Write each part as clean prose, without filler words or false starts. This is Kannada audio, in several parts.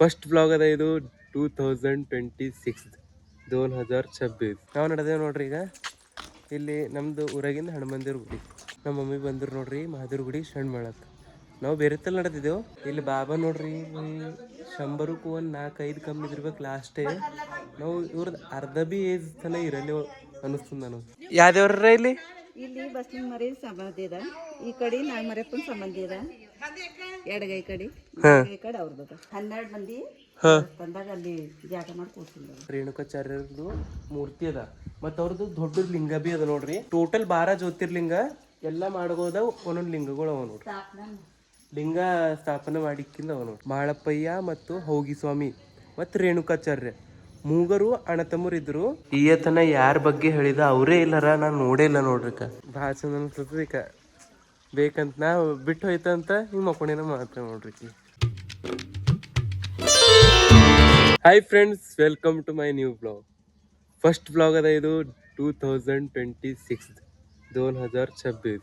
ಫಸ್ಟ್ ಬ್ಲಾಗ್ ಅದ ಇದು 2026 2026 ನಾವು ನಡೆದೇವು ನೋಡ್ರಿ. ಈಗ ಇಲ್ಲಿ ನಮ್ದು ಊರಾಗಿಂದ ಹನುಮಂದಿರ ಗುಡಿ. ನಮ್ಮ ಮಮ್ಮಿ ಬಂದ್ರು ನೋಡ್ರಿ ಮಹಾದೇವ್ರ ಗುಡಿ ಶಣ್ ಮಾಡಕ್. ನಾವು ಬೇರೆ ತಲ್ಲಿ ನಡೆದಿದ್ದೆವು. ಇಲ್ಲಿ ಬಾಬಾ ನೋಡ್ರಿ 100ಕ್ಕೂ ಒಂದು 4-5 ಕಮ್ಮಿ ಇದಿರ್ಬೇಕು ಲಾಸ್ಟೇ. ನಾವು ಇವ್ರದ್ದು ಅರ್ಧ ಬಿ ಏಜ್ ತನ ಇರಲಿ ಅನಿಸ್ತದ ನನಗೆ. ಯಾವ್ದೇವ್ರ ಇಲ್ಲಿ ಇಲ್ಲಿ ಬಸ್ಲಿಂಗ್ ಮರಿ ಸಂಬಂಧ ಇದೆ, ಈ ಕಡೆ ನಾಯಿ ಮರಪ್ಪನ ಸಂಬಂಧ ಇದೆ, ಎಡಗೈ ಕಡೆ ಅವ್ರದ್ದು 12 ಮಂದಿ ತಂದಾಗ ಅಲ್ಲಿ ಜಾಗ ಮಾಡಿ ಕೂತಿಲ್ಲ. ರೇಣುಕಾಚಾರ್ಯರದು ಮೂರ್ತಿ ಅದ, ಮತ್ತು ಅವ್ರದ್ದು ದೊಡ್ಡ ಲಿಂಗ ಬಿ ಅದ ನೋಡ್ರಿ. ಟೋಟಲ್ 12 ಜ್ಯೋತಿರ್ಲಿಂಗ ಎಲ್ಲ ಮಾಡ್ಬೋದ. ಒಂದೊಂದು ಲಿಂಗಗಳು ಅವ ನೋಡ್ರಿ. ಲಿಂಗ ಸ್ಥಾಪನೆ ಮಾಡಿಕ್ಕಿಂದ ಅವ ನೋಡ್ರಿ. ಮಾಳಪ್ಪಯ್ಯ ಮತ್ತು ಹೌಗಿ ಸ್ವಾಮಿ ಮತ್ತು ರೇಣುಕಾಚಾರ್ಯ ಮೂಗರು ಅಣ್ಣತಮ್ಮರು ಇದ್ರು. ಈಯತನ ಯಾರ ಬಗ್ಗೆ ಹೇಳಿದ ಅವರೇ ಇಲ್ಲರ, ನಾನು ನೋಡೇ ಇಲ್ಲ ನೋಡ್ರಿಕ. ಭಾಳ ಚಂದ ಅನ್ಸತದ. ಬೇಕಂತ ನಾ ಬಿಟ್ಟು ಹೋಯ್ತಂತ ಹಿಂಗೆ ಮಕ್ಕೊಂಡಿನ ಮಾತ್ರ ನೋಡ್ರಿ. Hi friends, welcome to my new blog. First blog ಅದ ಇದು 2026 2026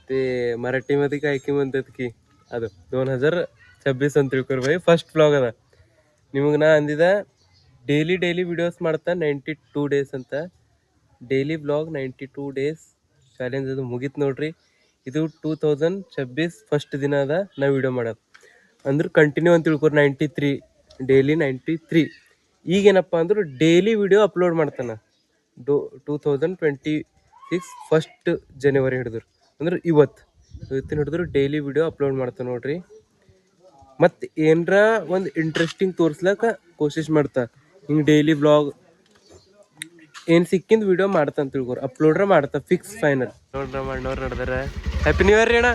ते मराठीमध्ये काय की म्हणतात की ಅದು 2026 ಅಂತ ತಿಳ್ಕೊರಿ ಬೈ. ಫಸ್ಟ್ ಬ್ಲಾಗ್ ಅದ. ನಿಮಗೆ ನಾ ಅಂದಿದ ಡೈಲಿ ವಿಡಿಯೋಸ್ ಮಾಡ್ತಾ 92 ಡೇಸ್ ಅಂತ. ಡೈಲಿ ಬ್ಲಾಗ್ 92 ಡೇಸ್ ಚಾಲೆಂಜ್ ಅದು ಮುಗೀತು ನೋಡ್ರಿ. ಇದು 2026 ಫಸ್ಟ್ ದಿನ ಅದ ನಾ ವಿಡಿಯೋ ಮಾಡೋದು. ಅಂದ್ರೆ ಕಂಟಿನ್ಯೂ ಅಂತ ತಿಳ್ಕೊರಿ 93 ಡೈಲಿ 93. ಈಗೇನಪ್ಪ ಅಂದ್ರೆ ಡೈಲಿ ವಿಡಿಯೋ ಅಪ್ಲೋಡ್ ಮಾಡ್ತಾನೆ 2026 ಫಸ್ಟ್ ಜನವರಿ ಹಿಡಿದ್ರು. ಅಂದ್ರೆ ಇವತ್ತಿನ ಹಿಡಿದ್ರು ಡೈಲಿ ವಿಡಿಯೋ ಅಪ್ಲೋಡ್ ಮಾಡ್ತಾನೆ ನೋಡ್ರಿ. ಮತ್ತು ಏನರ ಒಂದು ಇಂಟ್ರೆಸ್ಟಿಂಗ್ ತೋರಿಸ್ಲಕ್ಕ ಕೋಶಿಶ್ ಮಾಡ್ತಾ. ಹಿಂಗೆ ಡೈಲಿ ಬ್ಲಾಗ್ ಏನು ಸಿಕ್ಕಿಂದ ವಿಡಿಯೋ ಮಾಡ್ತಾ ಅಂತ ತಿಳ್ಕೊರಿ. ಅಪ್ಲೋಡ್ರ ಮಾಡ್ತಾ ಫಿಕ್ಸ್ ಫೈನಲ್ ನೋಡ್ರಿ. ನಮ್ಮ ಅಣ್ಣವ್ರು ನಡೆದಾರೆ. ಹ್ಯಾಪಿ ನ್ಯೂ ಇಯರ್ ರೀ ಅಣ್ಣ.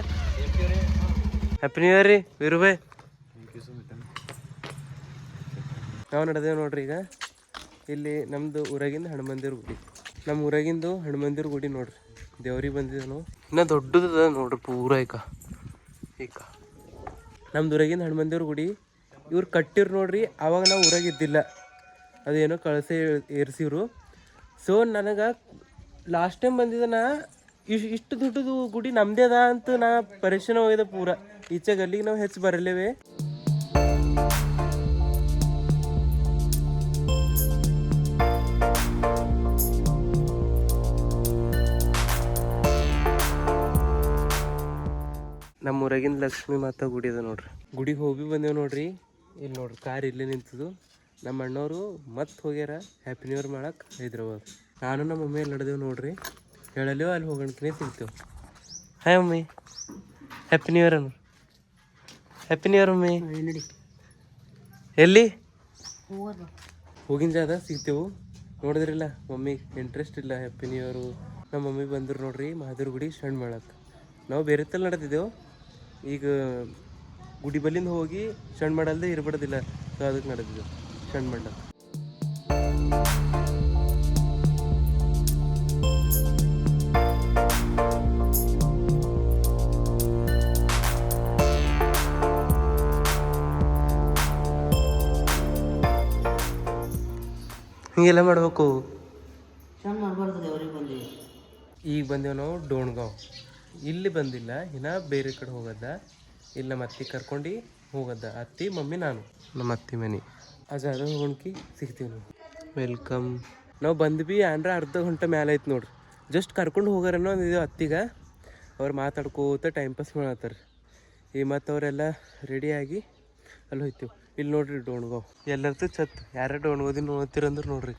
ಹ್ಯಾಪಿ ನ್ಯೂ ಇಯರ್ ರೀ ವೀರುಬಾಯ್. ನಾವು ನಡೆದೇವು ನೋಡ್ರಿ. ಈಗ ಇಲ್ಲಿ ನಮ್ಮದು ಊರಾಗಿಂದ ಹನುಮಂದಿರ ಗುಡಿ. ನಮ್ಮ ಊರಾಗಿಂದು ಹನುಮಂದಿರ ಗುಡಿ ನೋಡ್ರಿ. ದೇವ್ರಿಗೆ ಬಂದಿದ್ದನು ಇನ್ನೂ ದೊಡ್ಡದ ನೋಡ್ರಿ ಪೂರ. ಈಗ ನಮ್ದು ಊರಾಗಿಂದ ಹನುಮಂದಿರ ಗುಡಿ ಇವ್ರು ಕಟ್ಟಿರು ನೋಡ್ರಿ. ಆವಾಗ ನಾವು ಊರಾಗಿದ್ದಿಲ್ಲ, ಅದೇನೋ ಕಳಸೆ ಏರ್ಸಿವ್ರು. ಸೊ ನನಗೆ ಲಾಸ್ಟ್ ಟೈಮ್ ಬಂದಿದ್ದ ನಾ ಇಷ್ಟು ದೊಡ್ಡದು ಗುಡಿ ನಮ್ಮದೇ ಅದ ಅಂತ ನಾ ಪರಿಶೀಲನೆ ಹೋಗಿದೆ ಪೂರ. ಈಚೆಗೆ ಅಲ್ಲಿಗೆ ನಾವು ಹೆಚ್ಚು ಬರಲೇವೆ. ನಮ್ಮ ಊರಾಗಿಂದ ಲಕ್ಷ್ಮೀ ಮಾತಾ ಗುಡಿ ಅದ ನೋಡ್ರಿ. ಗುಡಿಗೆ ಹೋಗಿ ಬಂದೇವು ನೋಡ್ರಿ. ಇಲ್ಲಿ ನೋಡ್ರಿ ಕಾರ್ ಇಲ್ಲೇ ನಿಂತದು. ನಮ್ಮ ಅಣ್ಣವರು ಮತ್ತೆ ಹೋಗ್ಯಾರ ಹ್ಯಾಪಿ ನ್ಯೂ ಇಯರ್ ಮಾಡಕ್ಕೆ ಹೈದ್ರಾಬಾದ್. ನಾನು ನಮ್ಮ ಮಮ್ಮಿ ಅಲ್ಲಿ ನಡೆದೇವು ನೋಡ್ರಿ. ಹೇಳಲೇವು ಅಲ್ಲಿ ಹೋಗೋಣಕ್ಕೆ ಸಿಗ್ತೇವೆ. Hi mummy, happy new year ಅನ್ನು. Happy new year mummy. ಎಲ್ಲಿ ಹೋಗಿನ ಜಾಗ ಸಿಗ್ತೇವು ನೋಡಿದ್ರಿಲ್ಲ. ಮಮ್ಮಿಗೆ ಇಂಟ್ರೆಸ್ಟ್ ಇಲ್ಲ ಹ್ಯಾಪಿ ನ್ಯೂ ಇಯರು. ನಮ್ಮ ಮಮ್ಮಿ ಬಂದರು ನೋಡ್ರಿ ಮಹಾದೇವ್ರ ಗುಡಿ ಶಣ್ ಮಾಡಕ್ಕೆ. ನಾವು ಬೇರೆ ತಲ್ಲಿ ನಡೆದಿದ್ದೆವು. ಈಗ ಗುಡಿ ಬಲ್ಲಿಂದ ಹೋಗಿ ಶಣ್ ಮಾಡಲ್ದೆ ಇರ್ಬಿಡೋದಿಲ್ಲ. ಸೊ ಅದಕ್ಕೆ ನಡೆದಿದ್ದೆವು ಶಣ್ ಮಾಡಕ್ಕೆ. ಹಿಂಗೆಲ್ಲ ಮಾಡ್ಬೇಕು. ಈಗ ಬಂದೇವು ನಾವು ಡೋಣ್ಗಾಂವ್. ಇಲ್ಲಿ ಬಂದಿಲ್ಲ, ಇನ್ನು ಬೇರೆ ಕಡೆ ಹೋಗದ. ಇಲ್ಲಿ ನಮ್ಮ ಅತ್ತಿ ಕರ್ಕೊಂಡು ಹೋಗದ. ಅತ್ತಿ ಮಮ್ಮಿ ನಾನು ನಮ್ಮ ಅತ್ತಿ ಮನೆ ಆ ಜಾಗ ಹೋಗೋಣಕಿ ಸಿಗ್ತೀವಿ ನಾವು. ವೆಲ್ಕಮ್. ನಾವು ಬಂದ್ವಿ ಅಂದ್ರೆ ಅರ್ಧ ಗಂಟೆ ಮೇಲೆ ಆಯ್ತು ನೋಡ್ರಿ. ಜಸ್ಟ್ ಕರ್ಕೊಂಡು ಹೋಗಾರನೋ ಅಂದಿದ್ದೇವೆ ಅತ್ತಿಗೆ. ಅವ್ರು ಮಾತಾಡ್ಕೋತ ಟೈಮ್ ಪಾಸ್ ಮಾಡತ್ತಾರೆ. ಈ ಮತ್ತು ಅವರೆಲ್ಲ ರೆಡಿಯಾಗಿ ಅಲ್ಲಿ ಹೋಯ್ತೀವಿ. ಇಲ್ಲಿ ನೋಡ್ರಿ ಡೋಣ್ಗಾಂವ್ ಎಲ್ಲರದ್ದು ಚತ್. ಯಾರು ಡೋಣ್ಗಾವ್ದಿನ ನೋಡ್ತೀರಂದ್ರೆ ನೋಡ್ರಿ.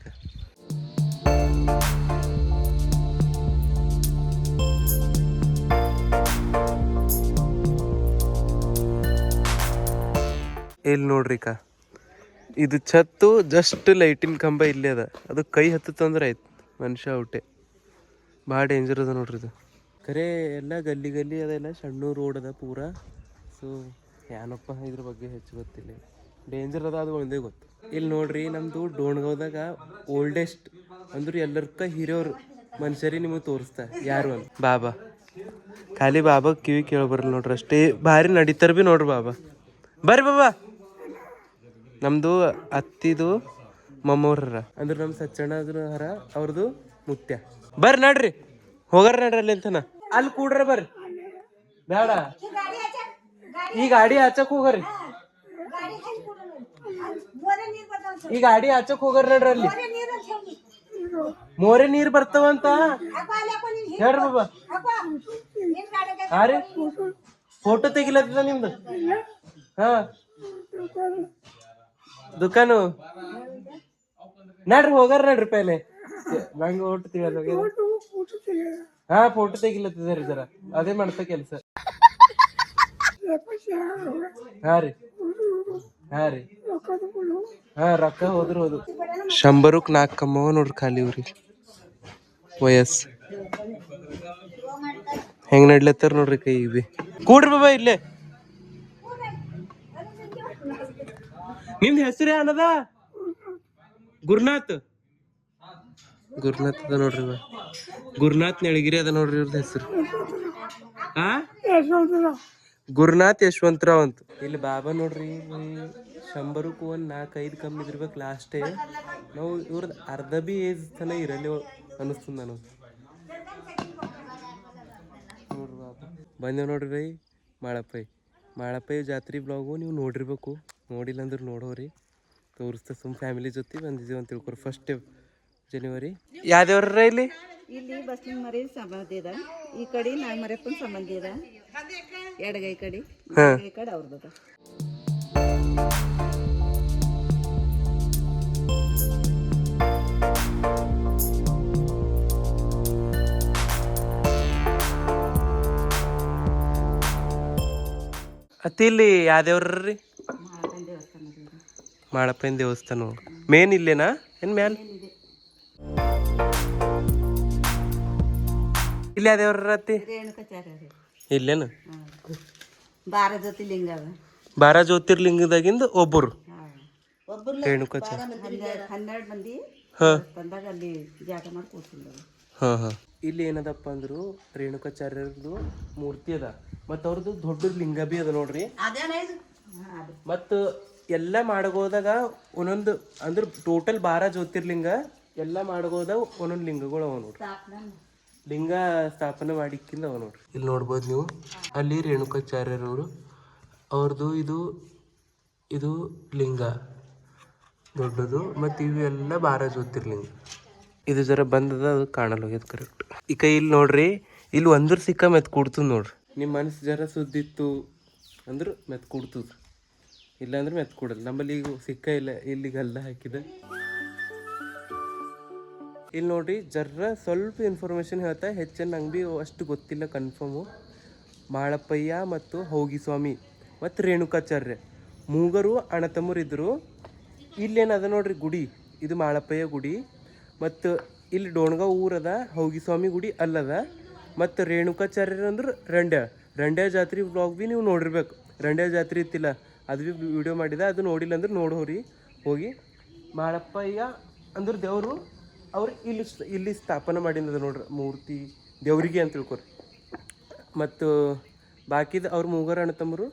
ಇಲ್ಲಿ ನೋಡ್ರಿ ಇದು ಛತ್ತು ಜಸ್ಟ್ ಲೈಟಿನ ಕಂಬ ಇಲ್ಲೇ ಅದ. ಅದು ಕೈ ಹತ್ತಂದ್ರೆ ಆಯ್ತು ಮನುಷ್ಯ ಔಟೆ. ಭಾಳ ಡೇಂಜರ್ ಅದ ನೋಡ್ರಿ ಇದು. ಖರೆ ಎಲ್ಲ ಗಲ್ಲಿ ಅದೆಲ್ಲ ಸಣ್ಣ ರೋಡ್ ಅದ ಪೂರ. ಸೊ ಏನಪ್ಪ ಇದ್ರ ಬಗ್ಗೆ ಹೆಚ್ಚು ಗೊತ್ತಿಲ್ಲ. ಡೇಂಜರ್ ಅದ ಅದು ಒಂದೇ ಗೊತ್ತು. ಇಲ್ಲಿ ನೋಡ್ರಿ ನಮ್ಮದು ಡೋಣ್ಗಾವ್ದಾಗ ಓಲ್ಡೆಸ್ಟ್ ಅಂದ್ರೆ ಎಲ್ಲರ್ಕ ಹಿರಿಯವ್ರು ಮನುಷ್ಯರಿ ನಿಮಗೆ ತೋರಿಸ್ತಾ ಯಾರು ಅಂತ. ಬಾಬಾ ಖಾಲಿ ಬಾಬಾ ಕಿವಿ ಕೇಳಬರಲ್ಲ ನೋಡ್ರಿ. ಅಷ್ಟೇ ಭಾರಿ ನಡೀತಾರೆ ಭೀ ನೋಡ್ರಿ ಬಾಬಾ. ಬರ್ರಿ ಬಾಬಾ. ನಮ್ಮದು ಅತ್ತಿದು ಮೊಮ್ಮವ್ರ ಅಂದ್ರೆ ನಮ್ಮ ಸಚ್ಚಣ್ಣದ್ರ ಹರ ಅವ್ರದ್ದು ಮುತ್ಯ. ಬರ್ರಿ ನಡ್ರಿ ಹೋಗಾರ ನಡ್ರಿ ಅಲ್ಲಿ ಅಂತನ. ಅಲ್ಲಿ ಕೂಡ್ರ ಬರ್ರಿ. ಬೇಡ ಈ ಗಾಡಿ ಹಚ್ಚಕ್ ಹೋಗ್ರಿ. ಈ ಗಾಡಿ ಆಚಕ್ ಹೋಗಾರ ನೋಡ್ರಿ ಅಲ್ಲಿ ಮೋರೆ ನೀರ್ ಬರ್ತಾವಂತ ಹೇಳ್ರಿ ಬಾಬಾ. ಹಾ ರೀ ಫೋಟೋ ತೆಗಿಲತ್ತದ ನಿಮ್ದು. ಹಾ ದುಕಾನು ನಡ್ರಿ ಹೋಗಾರ ನಡ್ರಿ ಪೈಲೆ ನಂಗೆ ಒಟ್ಟು ತಿಳಿಯೋದು. ಹಾ ಫೋಟೋ ತೆಗಿಲತ್ತಿದಾರಿ ಜರ ಅದೇ ಮಾಡ್ತಾ ಕೆಲ್ಸ. ಹಾ ರೀ ಹಾ ರೀ ಹಾ ರೊಕ್ಕ ಹೋದ್ರು 100ಕ್ಕೆ 4 ಕಮ್ಮವ ನೋಡ್ರಿ ಖಾಲಿ ಇವ್ರಿ ವಯಸ್ ಹೆಂಗ್ ನಡ್ಲತ್ತಾರ ನೋಡ್ರಿ ಕೈ ಇವಿ. ಕೂಡ್ರಿ ಬಾಬಾ ಇಲ್ಲೇ. ನಿಮ್ದು ಹೆಸರು ಏನದ? ಗುರುನಾಥ್ ಅದ ನೋಡ್ರಿ. ಗುರುನಾಥ್ ನೆಳಗಿರಿ ಅದ ನೋಡ್ರಿ ಇವ್ರದ್ದು ಹೆಸರು. ಹಾ ಗುರುನಾಥ್ ಯಶವಂತರಾವ್ ಅಂತ. ಇಲ್ಲಿ ಬಾಬಾ ನೋಡ್ರಿ 100ಕ್ಕೆ 4-5 ಕಮ್ಮಿ ಇದಿರ್ಬೇಕು ಲಾಸ್ಟೇ. ನಾವು ಇವ್ರದ್ದು ಅರ್ಧ ಬಿ ಏಜ್ ತನ ಇರಲಿ ಅನಿಸ್ತದ ನನಗೆ. ನೋಡ್ರಿ ಬಾಬಾ ಬಂದೇವ್ ನೋಡ್ರಿ ಬೈ ಮಾಳಪ್ಪೈ ಜಾತ್ರೆ ಬ್ಲಾಗು ನೀವು ನೋಡಿರ್ಬೇಕು. ನೋಡಿಲ್ಲ ಅಂದ್ರೆ ನೋಡೋರಿ ತೋರಿಸ್ತಾ ಸುಮ್ ಫ್ಯಾಮಿಲಿ ಜೊತೆ ಬಂದಿದ್ದೀವಿ ಅಂತ ತಿಳ್ಕೊರಿ. 1 ಜನವರಿ ಯಾವ್ದೇವ್ರ ಇಲ್ಲಿ ಇಲ್ಲಿ ಬಸ್ಲಿಂಗ್ ಮರಿ ಸಂಬಂಧಿ ಅದ. ಈ ಕಡೆ ನಾಗಮರಪ್ಪನ ಸಂಬಂಧಿ ಅದ. ಎಡಗೈ ಕಡೆ ಅವ್ರದ್ದು. ಅತಿ ಇಲ್ಲಿ ಯಾವ್ದೇವ್ರಿ ಮಾಳಪ್ಪನ ದೇವಸ್ಥಾನ ಮೇನ್ ಇಲ್ಲೇನಾ ಏನ್ ಮ್ಯಾಲ? ಇಲ್ಲಿ ಯಾವ್ದೇವ್ರ ಅತಿ ಇಲ್ಲೇನು? 12 ಜ್ಯೋತಿರ್ಲಿಂಗದಾಗಿಂದ ಒಬ್ಬರು ರೇಣುಕಾಚಾರ್ಯ. 12 ಮಂದಿ ತಂದಾಗ ಅಲ್ಲಿ ಜಾಗ ಮಾಡಿ ಕೂತಿಲ್ಲ. ಹಾ ಹಾ ಇಲ್ಲಿ ಏನದಪ್ಪ ಅಂದ್ರು ರೇಣುಕಾಚಾರ್ಯರದು ಮೂರ್ತಿ ಅದ ಮತ್ತ ಅವ್ರದ್ದು ದೊಡ್ಡ ಲಿಂಗ ಬಿ ಅದ ನೋಡ್ರಿ. ಮತ್ತ ಎಲ್ಲ ಮಾಡಗೋದಾಗ ಒಂದೊಂದು ಅಂದ್ರೆ ಟೋಟಲ್ 12 ಜ್ಯೋತಿರ್ಲಿಂಗ ಎಲ್ಲ ಮಾಡಗೋದಾಗ ಒಂದೊಂದು ಲಿಂಗಗಳು ಅವ ನೋಡ್ರಿ. ಲಿಂಗ ಸ್ಥಾಪನೆ ಮಾಡಿಕ್ಕಿಂದ ಅವ ನೋಡ್ರಿ. ಇಲ್ಲಿ ನೋಡ್ಬೋದು ನೀವು ಅಲ್ಲಿ ರೇಣುಕಾಚಾರ್ಯರವರು ಅವ್ರದ್ದು ಇದು ಲಿಂಗ ದೊಡ್ಡದು ಮತ್ತು ಇವೆಲ್ಲ 12 ಜ್ಯೋತಿರ್ಲಿಂಗ. ಇದು ಜರ ಬಂದದ ಅದು ಕಾಣಲ್ಲ ಹೋಗ್ಯದ ಕರೆಕ್ಟ್. ಈ ಕೈ ಇಲ್ಲಿ ನೋಡ್ರಿ ಇಲ್ಲಿ ಒಂದ್ರ ಸಿಕ್ಕ ಮೆತ್ ಕೂಡ್ತದ ನೋಡ್ರಿ. ನಿಮ್ಮ ಮನಸ್ಸು ಜರ ಸುದ್ದಿತ್ತು ಅಂದ್ರೆ ಮೆತ್ ಕೂಡ್ತದ, ಇಲ್ಲಾಂದ್ರೆ ಮೆತ್ ಕೂಡಲ್ಲ. ನಮ್ಮಲ್ಲಿ ಈಗ ಸಿಕ್ಕ ಇಲ್ಲ ಇಲ್ಲಿಗೆ ಗಲ್ಲ ಹಾಕಿದ. ಇಲ್ಲಿ ನೋಡ್ರಿ ಜರ್ರ ಸ್ವಲ್ಪ ಇನ್ಫಾರ್ಮೇಶನ್ ಹೇಳ್ತಾ ಹೆಚ್ಚಿನ ನಂಗೆ ಭೀ ಅಷ್ಟು ಗೊತ್ತಿಲ್ಲ ಕನ್ಫರ್ಮು. ಮಾಳಪ್ಪಯ್ಯ ಮತ್ತು ಹೌಗಿಸ್ವಾಮಿ ಮತ್ತು ರೇಣುಕಾಚಾರ್ಯ ಮೂಗರು ಅಣ್ಣತಮ್ಮರು ಇದ್ದರು. ಇಲ್ಲೇನದ ನೋಡ್ರಿ ಗುಡಿ, ಇದು ಮಾಳಪ್ಪಯ್ಯ ಗುಡಿ. ಮತ್ತು ಇಲ್ಲಿ ಡೋಣ್ಗಾವ್ ಊರದ ಹೌಗಿಸ್ವಾಮಿ ಗುಡಿ ಅಲ್ಲದ. ಮತ್ತು ರೇಣುಕಾಚಾರ್ಯರು ಅಂದ್ರೆ ರಂಡ್ಯ ಜಾತ್ರೆ ಬ್ಲಾಗ್ ಭೀ ನೀವು ನೋಡಿರ್ಬೇಕು. ರಂಡ್ಯ ಜಾತ್ರೆ ಇತ್ತಿಲ್ಲ ಅದು ಭೀ ವಿಡಿಯೋ ಮಾಡಿದ, ಅದು ನೋಡಿಲ್ಲ ಅಂದ್ರೆ ನೋಡೋರಿ ಹೋಗಿ. ಮಾಳಪ್ಪಯ್ಯ ಅಂದ್ರೆ ದೇವರು ಅವ್ರು ಇಲ್ಲಿ ಸ್ಥಾಪನೆ ಮಾಡಿದ ನೋಡ್ರಿ ಮೂರ್ತಿ ದೇವ್ರಿಗೆ ಅಂತ ತಿಳ್ಕೊರಿ. ಮತ್ತು ಬಾಕಿದ ಅವ್ರ ಮೂಗರ ಅಣ್ಣತಮ್ಮರು,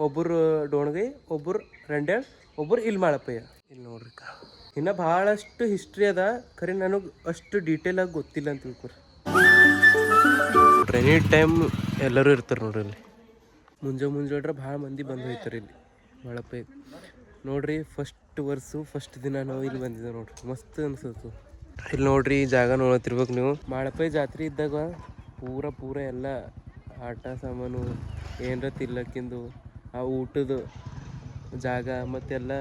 ಒಬ್ಬರು ಡೋಣ್ಗೈ, ಒಬ್ಬರು ರಂಡ್ಯಾಳ್, ಒಬ್ಬರು ಇಲ್ಲಿ ಮಾಳಪ್ಪಯ್ಯ. ಇಲ್ಲಿ ನೋಡ್ರಿ ಇನ್ನು ಭಾಳಷ್ಟು ಹಿಸ್ಟ್ರಿ ಅದ, ಖರೆ ನನಗೆ ಅಷ್ಟು ಡೀಟೇಲಾಗಿ ಗೊತ್ತಿಲ್ಲ ಅಂತ ತಿಳ್ಕೊರಿ. ಎನಿ ಟೈಮ್ ಎಲ್ಲರೂ ಇರ್ತಾರೆ ನೋಡ್ರಿ ಇಲ್ಲಿ. ಮುಂಜಾಡ್ರೆ ಭಾಳ ಮಂದಿ ಬಂದು ಹೋಯ್ತಾರೆ ಇಲ್ಲಿ ಮಾಳಪ್ಪಯ್ಯ ನೋಡ್ರಿ. ಫಸ್ಟ್ ದಿನ ನಾವು ಇಲ್ಲಿ ಬಂದಿದ್ದೇವೆ ನೋಡ್ರಿ, ಮಸ್ತ್ ಅನ್ಸುತ್ತೆ. ಇಲ್ಲಿ ನೋಡ್ರಿ ಈ ಜಾಗ ನೋಡತ್ತಿರ್ಬೇಕು ನೀವು. ಮಾಳಪ್ಪಯ್ಯ ಜಾತ್ರೆ ಇದ್ದಾಗ ಪೂರ ಎಲ್ಲ ಆಟ ಸಾಮಾನು ಏನರ ತಿಲ್ಲಕ್ಕಿಂದು ಆ ಊಟದ ಜಾಗ ಮತ್ತೆಲ್ಲ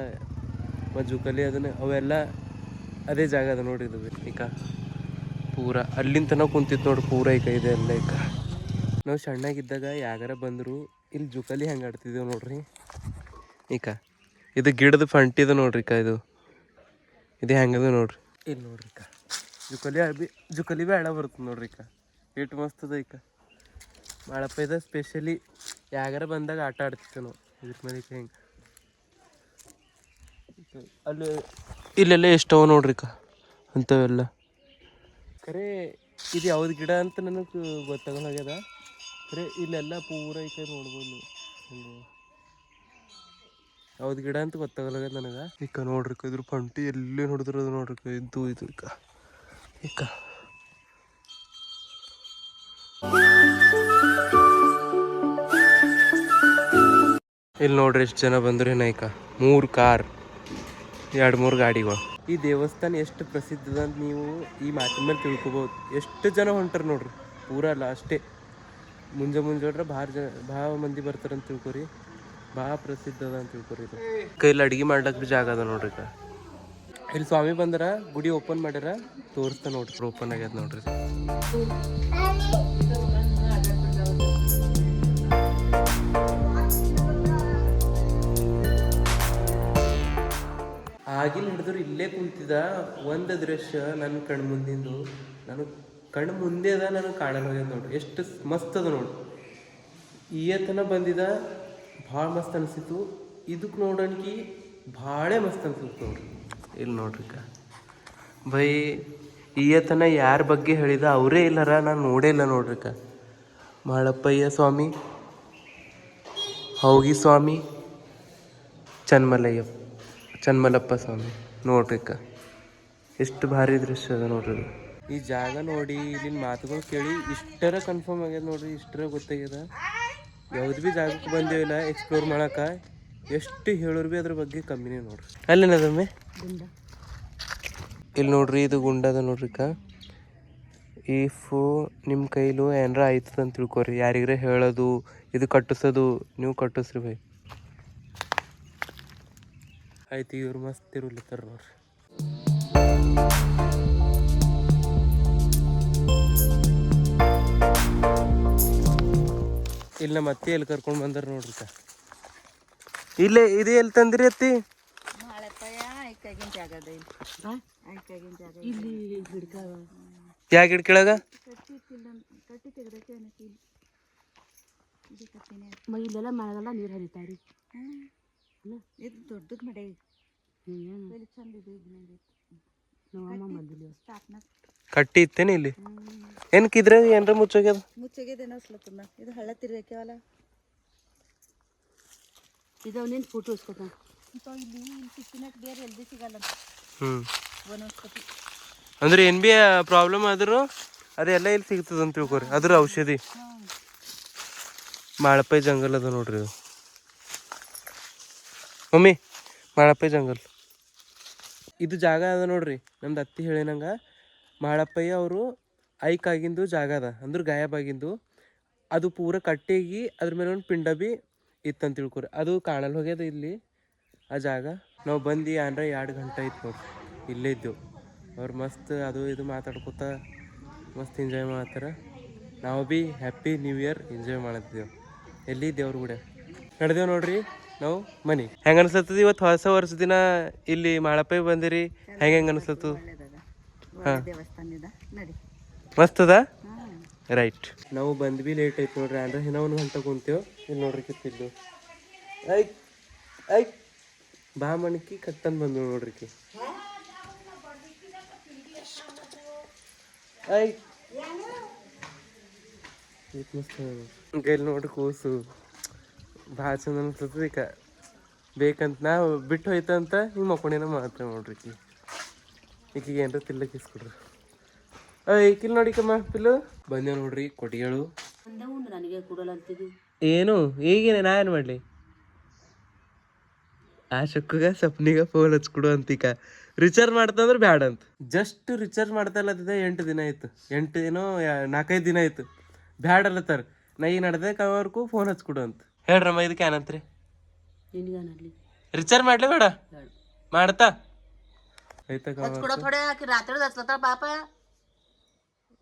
ಜುಕಲಿ ಅದನ್ನ ಅವೆಲ್ಲ ಅದೇ ಜಾಗ ಅದ ನೋಡ್ರಿ. ಇದು ಈಗ ಪೂರ ಅಲ್ಲಿಂದ ತನಕ ಕುಂತಿತ್ತು ನೋಡ್ರಿ ಪೂರ ಈಗ ಇದೆ ಎಲ್ಲ. ಈಗ ನಾವು ಸಣ್ಣಾಗಿದ್ದಾಗ ಯಾಗಾರ ಬಂದರು ಇಲ್ಲಿ ಜುಕಲಿ ಹೆಂಗೆ ಆಡ್ತಿದ್ದೇವೆ ನೋಡ್ರಿ. ಈಗ ಇದು ಗಿಡದ ಫಂಟಿದ ನೋಡ್ರಿ ಇದು ಹೆಂಗದ ನೋಡ್ರಿ. ಇಲ್ಲಿ ನೋಡ್ರಿ ಜುಕಲಿ ಭೀ ಆಡ ಬರ್ತದೆ ನೋಡ್ರಿ. ಎಷ್ಟು ಮಸ್ತ್ ಅದ. ಮಾಳಪ್ಪಯ್ಯದ ಸ್ಪೆಷಲಿ ಯಾಗಾರ ಬಂದಾಗ ಆಟ ಆಡ್ತಿದ್ದೆ ನಾವು ಇದ್ರ ಮೇಲೆ. ಹೆಂಗೆ ಅಲ್ಲಿ ಇಲ್ಲೆಲ್ಲ ಎಷ್ಟವ ನೋಡ್ರಿ ಅಂಥವೆಲ್ಲ. ಖರೆ ಇದು ಯಾವ್ದು ಗಿಡ ಅಂತ ನನಗೆ ಗೊತ್ತಾಗಲಾಗ್ಯದ. ಖರೆ ಇಲ್ಲೆಲ್ಲ ಪೂರ ನೋಡ್ಬೋದು ನೀವು. ಯಾವ್ದು ಗಿಡ ಅಂತ ಗೊತ್ತಾಗಲಾಗ್ಯದ ನನಗೆ. ನೋಡ್ರಿ ಇದ್ರ ಫಂಟಿ ಎಲ್ಲಿ ನೋಡಿದ್ರದು ನೋಡ್ರಿ ಇದು ಇಲ್ಲಿ ನೋಡ್ರಿ ಎಷ್ಟು ಜನ ಬಂದ್ರಿ ನೈಕ 3 ಕಾರ್ 2-3 ಗಾಡಿಗಳು. ಈ ದೇವಸ್ಥಾನ ಎಷ್ಟು ಪ್ರಸಿದ್ಧ ಅಂತ ನೀವು ಈ ಮಾತಿನ ಮೇಲೆ ತಿಳ್ಕೊಬೋದು. ಎಷ್ಟು ಜನ ಹೊಂಟಾರ ನೋಡ್ರಿ, ಪೂರಾ ಲಾಸ್ಟೇ ಮುಂಜಾನೆ ಭಾಳ ಮಂದಿ ಬರ್ತಾರಂತ ತಿಳ್ಕೊರಿ. ಭಾಳ ಪ್ರಸಿದ್ಧ ಅದ ಅಂತ ತಿಳ್ಕೊರಿ. ಇದು ಕೈಲಿ ಅಡುಗೆ ಮಾಡ್ಲಕ್ಕೆ ಭೀ ಜಾಗ ಅದ ನೋಡ್ರಿ. ಇಲ್ಲಿ ಸ್ವಾಮಿ ಬಂದ್ರ ಗುಡಿ ಓಪನ್ ಮಾಡ್ಯಾರ, ತೋರಿಸ್ತಾ ನೋಡ್ರಿ. ಓಪನ್ ಆಗ್ಯದ ನೋಡ್ರಿ. ಆಗಿಲ್ಲ ಹಿಡಿದ್ರು ಇಲ್ಲೇ ಕುಂತಿದ್ದ ಒಂದು ದೃಶ್ಯ ನನ್ನ ಕಣ್ಣು ಮುಂದಿಂದು, ನನಗೆ ಕಣ್ಣು ಮುಂದೆ ಅದ, ನನಗೆ ಕಾಣಲು ಹೋಗ್ಯದ ನೋಡ್ರಿ. ಎಷ್ಟು ಮಸ್ತ್ ಅದ ನೋಡ್ರಿ. ಈಯತನ ಬಂದಿದ ಭಾಳ ಮಸ್ತ್ ಅನಿಸಿತು. ಇದಕ್ಕೆ ನೋಡೋಣಿಗೆ ಭಾಳ ಮಸ್ತ್ ಅನ್ಸಿತ್ತು ನೋಡ್ರಿ. ಇಲ್ಲಿ ನೋಡ್ರಿ ಬೈ ಈಯತನ ಯಾರ ಬಗ್ಗೆ ಹೇಳಿದ ಅವರೇ ಇಲ್ಲರ, ನಾನು ನೋಡೇ ಇಲ್ಲ ನೋಡ್ರಿಕ. ಮಾಳಪ್ಪಯ್ಯ ಸ್ವಾಮಿ, ಹೌಗಿ ಸ್ವಾಮಿ, ಚನ್ಮಲಪ್ಪ ಸ್ವಾಮಿ ನೋಡ್ರಿಕ. ಎಷ್ಟು ಭಾರಿ ದೃಶ್ಯ ಅದ ನೋಡ್ರಿ. ಈ ಜಾಗ ನೋಡಿ, ಇಲ್ಲಿನ ಮಾತುಗಳು ಕೇಳಿ ಇಷ್ಟರ ಕನ್ಫರ್ಮ್ ಆಗ್ಯದ ನೋಡ್ರಿ. ಇಷ್ಟರ ಗೊತ್ತಾಗ್ಯದ. ಯಾವ್ದು ಭೀ ಜಾಗಕ್ಕೆ ಬಂದೇವಿಲ್ಲ ಎಕ್ಸ್ಪ್ಲೋರ್ ಮಾಡಕ್ಕೆ, ಎಷ್ಟು ಹೇಳೋರು ಭೀ ಅದ್ರ ಬಗ್ಗೆ ಕಮ್ಮಿನೇ ನೋಡ್ರಿ. ಅಲ್ಲೇನದಮ್ಮೆ ಇಲ್ಲಿ ನೋಡ್ರಿ, ಇದು ಗುಂಡದ ನೋಡ್ರಿಕ. ಇಫು ನಿಮ್ಮ ಕೈಲೂ ಏನಾರ ಆಯ್ತದ ಅಂತ ತಿಳ್ಕೊರಿ, ಯಾರಿಗ್ರೆ ಹೇಳೋದು, ಇದು ಕಟ್ಟಿಸೋದು, ನೀವು ಕಟ್ಟಿಸ್ರಿ ಬೈ. ಆಯ್ತು, ಇವ್ರು ಮಸ್ತ್ ಇರ್ಲತ್ತಾರ ನೋಡ್ರಿ. ಇಲ್ಲಿ ನಮ್ಮ ಅತ್ತಿ ಎಲ್ಲಿ ಕರ್ಕೊಂಡು ಬಂದಾರ ನೋಡ್ರಿಕ. ಇಲ್ಲೇ ಇದು ಎಲ್ಲಿ ತಂದಿರಿ ಅತ್ತಿ? ಯಾ ಗಿಡ ಕೆಳಗ? ಇಲ್ಲೆಲ್ಲ ಮಳೆಗಾಲ ನೀರು ಹರಿತಾವ್ರಿ. ಇದು ದೊಡ್ಡದು ಮಡೆ ಕಟ್ಟಿ ಇತ್ತೇನೆ ಇಲ್ಲಿ? ಏನಕ್ಕಿದ್ರೆ ಏನ್ರ ಮುಚ್ಚೋಗ್ಯದ? ಮುಚ್ಚೋಗ್ಯದ ಅನ್ಸ್ಲತ್ತದ. ಇದು ಹಳ್ಳ ತಿರ್ಗಾಕ್ಯಾವಲ್ಲ. ಇದು ಅವನೇನು ಫೋಟೋ ಇಸ್ಕೊತ ಇಲ್ಲಿ ಸಿಕ್ಕಿನಟ್ ಬೇರೆ ಎಲ್ದಿ ಸಿಗಲ್ಲ. ವನಸ್ಪತಿ ಅಂದ್ರೆ ಏನ್ ಬಿ ಪ್ರಾಬ್ಲಮ್ ಆದ್ರೂ ಅದೆಲ್ಲ ಇಲ್ಲಿ ಸಿಗ್ತದ ಅಂತ ತಿಳ್ಕೊರಿ. ಅದ್ರ ಔಷಧಿ. ಮಾಳಪ್ಪೈ ಜಂಗಲ್ ಅದ ನೋಡ್ರಿ ಇದು. ಮಮ್ಮಿ ಮಾಳಪ್ಪೈ ಜಂಗಲ್ ಇದು ಜಾಗ ಅದ ನೋಡ್ರಿ. ನಮ್ದು ಅತ್ತಿ ಹೇಳಿನಂಗ ಮಾಳಪ್ಪಯ್ಯ ಅವರು ಐಕಾಗಿಂದು ಜಾಗ ಅದ, ಅಂದ್ರೆ ಗಾಯಬಾಗಿಂದು. ಅದು ಪೂರ ಕಟ್ಟೆಗಿ ಅದ್ರ ಮೇಲೆ ಒಂದು ಪಿಂಡ ಬಿ ಇತ್ತಂತ ತಿಳ್ಕೊರಿ. ಅದು ಕಾಣಲ್ ಹೋಗ್ಯದ ಇಲ್ಲಿ ಆ ಜಾಗ. ನಾವು ಬಂದು ಏನ್ರ 2 ಗಂಟೆ ಆಯ್ತು ನೋಡ್ರಿ, ಇಲ್ಲೇ ಇದ್ದೆವು. ಅವ್ರು ಮಸ್ತ್ ಅದು ಇದು ಮಾತಾಡ್ಕೊತ ಮಸ್ತ್ ಎಂಜಾಯ್ ಮಾಡತ್ತಾರ. ನಾವು ಭೀ ಹ್ಯಾಪಿ ನ್ಯೂ ಇಯರ್ ಎಂಜಾಯ್ ಮಾಡತ್ತಿದ್ದೆವು. ಎಲ್ಲಿ ದೇವ್ರ ಗುಡಿ ನಡೆದೇವು ನೋಡ್ರಿ ನಾವು ಮನೆ. ಹೆಂಗೆ ಅನ್ಸತ್ತದ ಇವತ್ತು ಹೊಸ ವರ್ಷ ದಿನ ಇಲ್ಲಿ ಮಾಳಪ್ಪೈ ಬಂದಿರಿ? ಹೆಂಗೆ ಅನ್ಸತ್ತು? ಹಾಂ, ಮಸ್ತ್ ಅದ. ರೈಟ್, ನಾವು ಬಂದ್ವಿ ಲೇಟ್ ಆಯ್ತು ನೋಡ್ರಿ. ಅಂದ್ರೆ ಇನ್ನೂ 1 ಗಂಟೆ ಕುಂತೇವು. ಇಲ್ಲಿ ನೋಡ್ರಿ ಕಿತ್ತಿದ್ದು ಐ ಬಾ ಮಣಕಿ ಕಟ್ಟಂದು ಬಂದು ನೋಡ್ರಿಕಿ. ಇಲ್ಲಿ ನೋಡ್ರಿ ಕೂಸು ಭಾಳ ಚಂದ ಅನ್ಸತ್ತದ. ಈಗ ಬೇಕಂತ ನಾವು ಬಿಟ್ಟು ಹೋಯ್ತಂತ ಹಿಂಗೆ ಮಕ್ಕೊಂಡಿನ ಮಾತ್ರ ನೋಡ್ರಿ. ಈಕಿಗೆ ಏನಾರ ತಿಲ್ಲಕ್ಕೆ ಇಸ್ಕೊಡ್ರಿ. ಈಕಿಲ್ ನೋಡಿಕಮ್ಮ ಪಿಲ್ಲು ಬಂದೇವ್ ನೋಡ್ರಿ. ಕೊಟ್ಟಿಗೆಳು ನನಗೆ ಕೊಡಲ್ಲ ಅಂತಿದ್ದು ಏನು ಈಗೇನೆ ನಾ ಏನು ಮಾಡಲಿ? ಆ ಶಕ್ಕುಗ ಸಪ್ನಿಗ ಫೋನ್ ಹಚ್ಕೊಡು ಅಂತೀಕ. ರಿಚಾರ್ಜ್ ಮಾಡ್ತಂದ್ರೆ ಬ್ಯಾಡ ಅಂತ. ಜಸ್ಟ್ ರಿಚಾರ್ಜ್ ಮಾಡ್ತಾ ಇಲ್ಲತ್ತಿದ್ದೆ 8 ದಿನ ಆಯ್ತು. 8 ಏನೋ 4-5 ದಿನ ಆಯ್ತು. ಬ್ಯಾಡ ಅಲ್ಲತ್ತಾರ. ನಾ ಈಗ ನಡೆದೇ ಕವರ್ಗೂ ಫೋನ್ ಹಚ್ಕೊಡು ಅಂತ ಹೇಳ್ರಮ್ಮ. ಇದಕ್ಕೆ ಏನಂತ್ರಿ? ರಿಚಾರ್ಜ್ ಮಾಡ್ಲಿ ಬೇಡ ಮಾಡ್ತಾ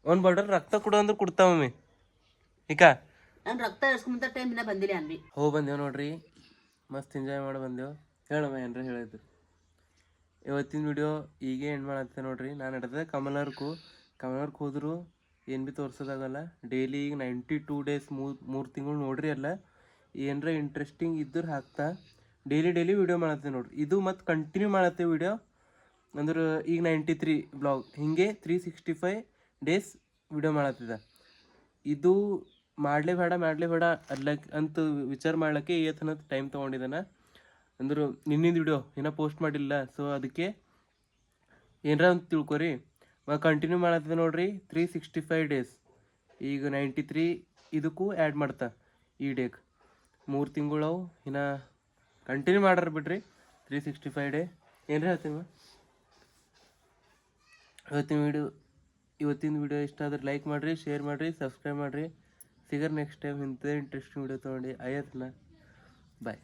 ಒಂದ್ ಬಾಟಲ್ ರಕ್ತ ಕೊಡು ಅಂದ್ರೆ ಕೊಡ್ತಾವ ಮಮ್ಮಿ. ಈಗ ನಾನು ರಕ್ತ ಇಸ್ಕೊಂತ ಟೈಮ್ ಇನ್ನ ಬಂದಿಲ್ಲ ಅನ್ವಿ. ಬಂದೇವ್ ನೋಡ್ರಿ, ಮಸ್ತ್ ಎಂಜಾಯ್ ಮಾಡಿ ಬಂದೆವು. ಹೇಳಮ್ಮ ಏನ್ರ ಹೇಳಿದ್ರು. ಇವತ್ತಿನ ವಿಡಿಯೋ ಈಗೇ ಎಂಡ್ ಮಾಡತ್ತೆ ನೋಡ್ರಿ. ನಾನು ನಡೆದ ಕಮಲರ್ಕು ಹೋದ್ರು ಏನು ಭೀ ತೋರ್ಸೋದಾಗಲ್ಲ. ಡೈಲಿ ಈಗ 92 ಡೇಸ್ 3 ತಿಂಗಳು ನೋಡ್ರಿ. ಅಲ್ಲ ಏನರ ಇಂಟ್ರೆಸ್ಟಿಂಗ್ ಇದ್ರೆ ಹಾಕ್ತಾ ಡೈಲಿ ವಿಡಿಯೋ ಮಾಡತ್ತೆ ನೋಡ್ರಿ. ಇದು ಮತ್ತು ಕಂಟಿನ್ಯೂ ಮಾಡತ್ತೆ ವಿಡಿಯೋ. ಅಂದ್ರೆ ಈಗ 93 ಬ್ಲಾಗ್, ಹಿಂಗೆ 365 ಡೇಸ್ ವಿಡಿಯೋ ಮಾಡತ್ತಿದ. ಇದು ಮಾಡಲೇಬೇಡ ಅಲ್ಲ ಅಂತ ವಿಚಾರ ಮಾಡ್ಲಿಕ್ಕೆ ಇವತ್ತು ಟೈಮ್ ತೊಗೊಂಡಿದ್ದಾನ. ಅಂದ್ರೆ ನಿನ್ನಿಂದ ವಿಡಿಯೋ ಇನ್ನೂ ಪೋಸ್ಟ್ ಮಾಡಿಲ್ಲ. ಸೊ ಅದಕ್ಕೆ ಏನರ ಅಂತ ತಿಳ್ಕೊರಿ. ಕಂಟಿನ್ಯೂ ಮಾಡತ್ತಿದೆ ನೋಡ್ರಿ 365 ಡೇಸ್. ಈಗ 93 ಇದಕ್ಕೂ ಆ್ಯಡ್ ಮಾಡ್ತಾ ಈ ಡೇಗೆ. 3 ತಿಂಗಳು ಅವು ಇನ್ನು ಕಂಟಿನ್ಯೂ ಮಾಡ್ರಿ ಬಿಡ್ರಿ 365 ಡೇ. ಏನ್ರಿ ಹೇಳ್ತೀನಿ ಇವತ್ತಿನ ವಿಡಿಯೋ ಇಷ್ಟ ಆದ್ರೆ ಲೈಕ್ ಮಾಡಿರಿ, ಶೇರ್ ಮಾಡಿರಿ, ಸಬ್ಸ್ಕ್ರೈಬ್ ಮಾಡಿರಿ. ಸಿಗರ್ ನೆಕ್ಸ್ಟ್ ಟೈಮ್ ಇಂಥದೇ ಇಂಟ್ರೆಸ್ಟಿಂಗ್ ವಿಡಿಯೋ ತೊಗೊಂಡು ಆಯ್ತನ. ಬಾಯ್.